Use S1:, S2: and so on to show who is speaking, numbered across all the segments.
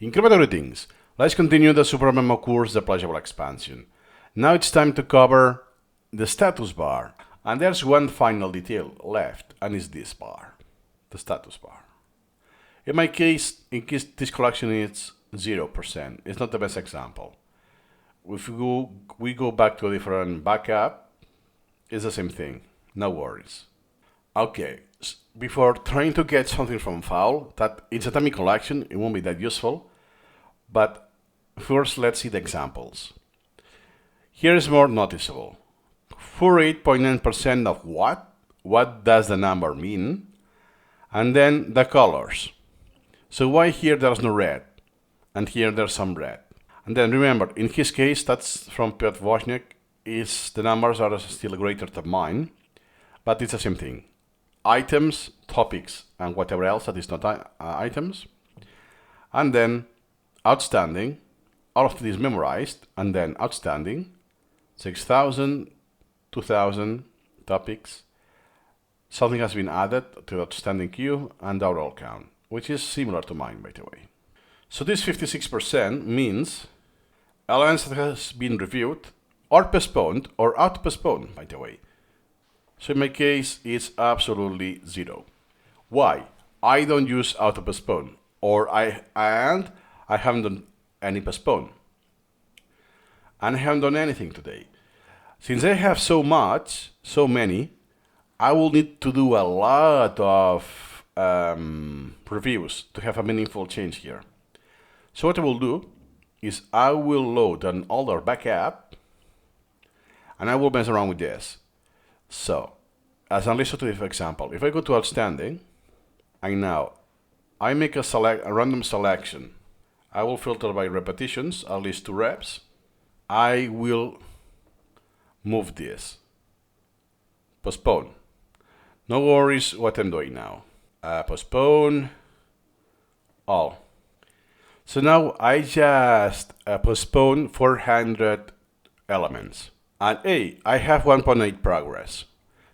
S1: Incremental greetings. Let's continue the Supermemo Course, the Pleasurable expansion. Now it's time to cover the status bar. And there's one final detail left, and it's this bar, the status bar. In my case, this collection is 0%. It's not the best example. If we go back to a different backup, it's the same thing. No worries. Okay, before trying to get something from Fowl, that it's a dummy collection, it won't be that useful. But first, let's see the examples. Here is more noticeable. 48.9% of what? What does the number mean? And then the colors. So why here there's no red? And here there's some red. And then remember, in his case, that's from Piotr Wozniak, the numbers are still greater than mine, but it's the same thing. Items, topics, and whatever else that is not items. And then outstanding, all of this memorized, and then outstanding, 6,000, 2,000 topics. Something has been added to the outstanding queue and the overall count, which is similar to mine, by the way. So this 56% means elements that has been reviewed or postponed or auto-postponed, by the way. So in my case, it's absolutely 0. Why? I don't use auto-postpone, or I haven't done any postpone. And I haven't done anything today. Since I have so many, I will need to do a lot of reviews to have a meaningful change here. So what I will do is I will load an older backup and I will mess around with this. So, as an illustrative example, if I go to outstanding and now I make a random selection, I will filter by repetitions, at least 2 reps. I will move this. Postpone. No worries what I'm doing now. Postpone all. So now I just postpone 400 elements. And I have 1.8 progress.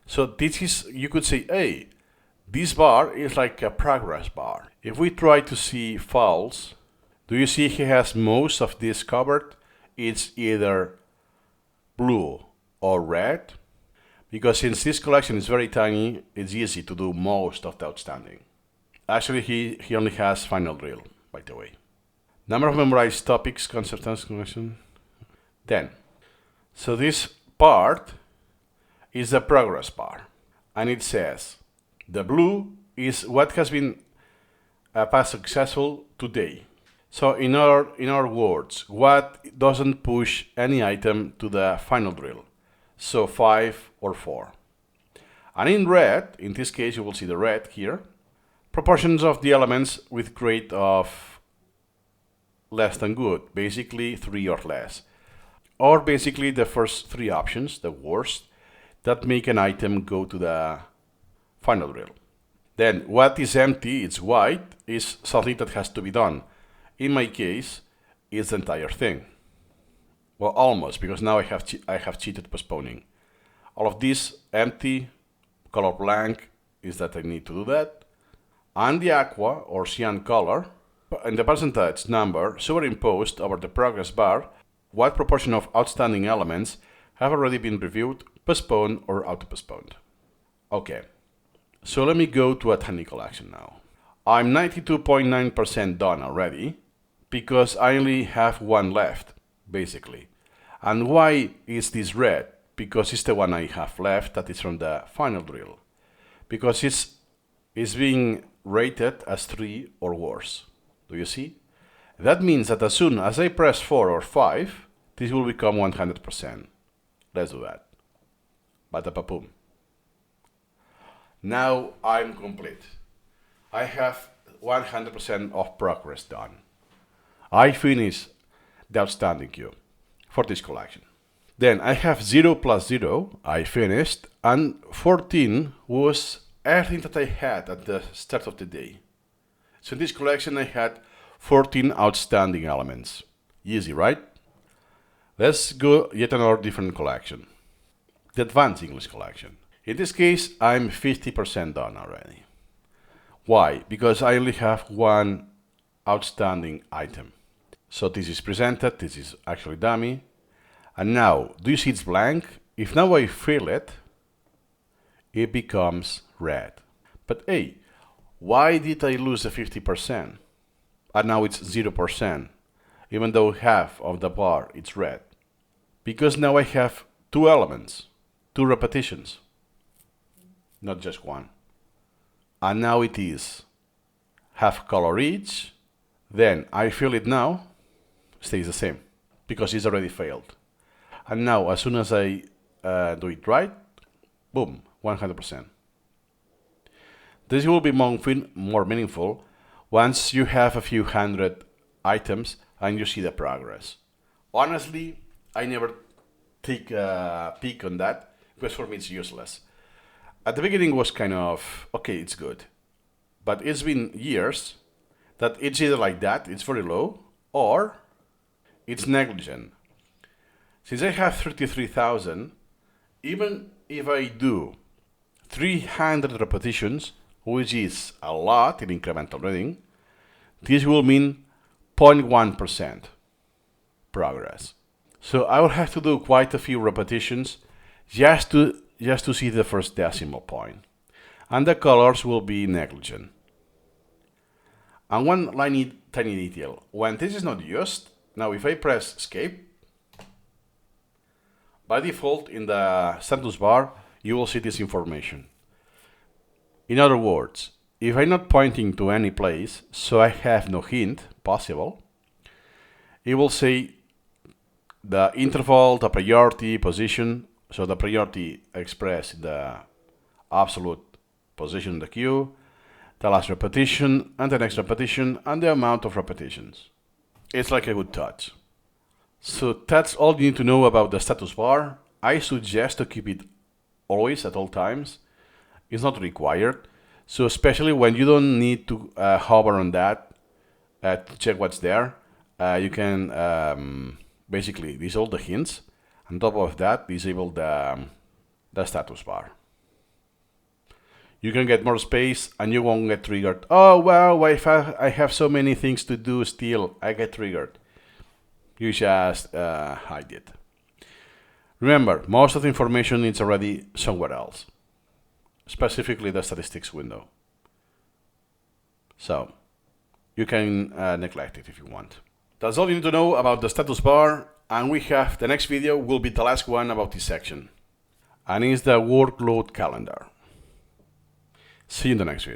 S1: So this is, you could say, this bar is like a progress bar. If we try to see Fowl's, do you see he has most of this covered? It's either blue or red. Because since this collection is very tiny, it's easy to do most of the outstanding. Actually, he only has final drill, by the way. Number of memorized topics, concept and connection. 10. So this part is the progress bar. And it says, the blue is what has been past successful today. So in our words, what doesn't push any item to the final drill? So 5 or 4. And in red, in this case you will see the red here, proportions of the elements with grade of less than good, basically 3 or less. Or basically the first 3 options, the worst, that make an item go to the final drill. Then what is empty, it's white, is something that has to be done. In my case, it's the entire thing. Well, almost, because now I have cheated postponing. All of this empty, color blank, is that I need to do that. And the aqua, or cyan color, and the percentage number superimposed over the progress bar, what proportion of outstanding elements have already been reviewed, postponed, or auto-postponed. Okay, so let me go to a tiny collection now. I'm 92.9% done already, because I only have 1 left, basically. And why is this red? Because it's the one I have left that is from the final drill. Because it's being rated as 3 or worse. Do you see? That means that as soon as I press 4 or 5, this will become 100%. Let's do that. Bada-ba-boom. Now I'm complete. I have 100% of progress done. I finished the outstanding queue for this collection. Then I have 0 plus 0, I finished, and 14 was everything that I had at the start of the day. So in this collection I had 14 outstanding elements. Easy, right? Let's go yet another different collection. The Advanced English collection. In this case, I'm 50% done already. Why? Because I only have 1 outstanding item. So this is presented, this is actually dummy. And now, do you see it's blank? If now I fill it, it becomes red. But hey, why did I lose the 50%? And now it's 0%, even though half of the bar is red. Because now I have two elements, two repetitions, not just one. And now it is half color each. Then I fill it now, stays the same, because it's already failed. And now, as soon as I do it right, boom, 100%. This will be more meaningful once you have a few hundred items and you see the progress. Honestly, I never take a peek on that because for me it's useless. At the beginning it was kind of, okay, it's good. But it's been years that it's either like that, it's very low, or it's negligent. Since I have 33,000, even if I do 300 repetitions, which is a lot in incremental reading, this will mean 0.1% progress. So I will have to do quite a few repetitions just to see the first decimal point. And the colors will be negligent. And one tiny detail, when this is not used, now if I press escape, by default in the status bar, you will see this information. In other words, if I'm not pointing to any place, so I have no hint possible, it will say the interval, the priority, position, so the priority expressed the absolute position in the queue, the last repetition, and the next repetition, and the amount of repetitions. It's like a good touch. So that's all you need to know about the status bar. I suggest to keep it always at all times. It's not required. So especially when you don't need to hover on that to check what's there, you can basically disable the hints. On top of that, disable the status bar. You can get more space and you won't get triggered. Oh, wow, I have so many things to do still, I get triggered. You just hide it. Remember, most of the information is already somewhere else, specifically the statistics window. So you can neglect it if you want. That's all you need to know about the status bar, and we have the next video will be the last one about this section, and it's the workload calendar. See you in the next video.